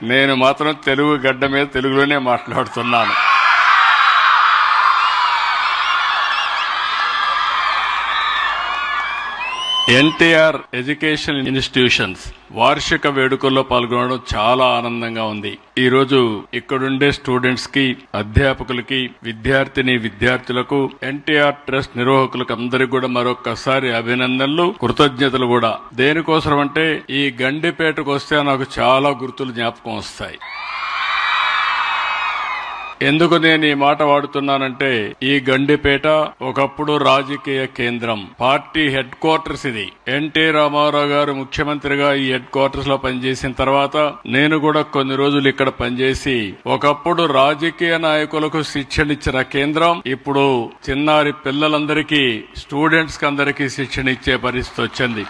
నేను మాత్రం తెలుగు గడ్డ మీద తెలుగులోనే మాట్లాడుతున్నాను. ఎన్టీఆర్ ఎడ్యుకేషన్ ఇన్స్టిట్యూషన్స్ వార్షిక వేడుకల్లో పాల్గొనడం చాలా ఆనందంగా ఉంది. ఈ రోజు ఇక్కడుండే స్టూడెంట్స్ కి, అధ్యాపకులకి, విద్యార్థులకు, ఎన్టీఆర్ ట్రస్ట్ నిర్వాహకులకు అందరికి కూడా మరొక్కసారి అభినందనలు, కృతజ్ఞతలు కూడా. దేనికోసం అంటే ఈ గండిపేటకు వస్తే నాకు చాలా గుర్తులు జ్ఞాపకం వస్తాయి. ఎందుకు నేను ఈ మాట వాడుతున్నానంటే ఈ గండిపేట ఒకప్పుడు రాజకీయ కేంద్రం, పార్టీ హెడ్ క్వార్టర్స్. ఇది ఎన్టీ రామారావు గారు ముఖ్యమంత్రిగా ఈ హెడ్ క్వార్టర్స్ లో పనిచేసిన తర్వాత నేను కూడా కొన్ని రోజులు ఇక్కడ పనిచేసి ఒకప్పుడు రాజకీయ నాయకులకు శిక్షణ ఇచ్చిన కేంద్రం ఇప్పుడు చిన్నారి పిల్లలందరికీ, స్టూడెంట్స్ కి అందరికీ శిక్షణ ఇచ్చే పరిస్థితి వచ్చింది.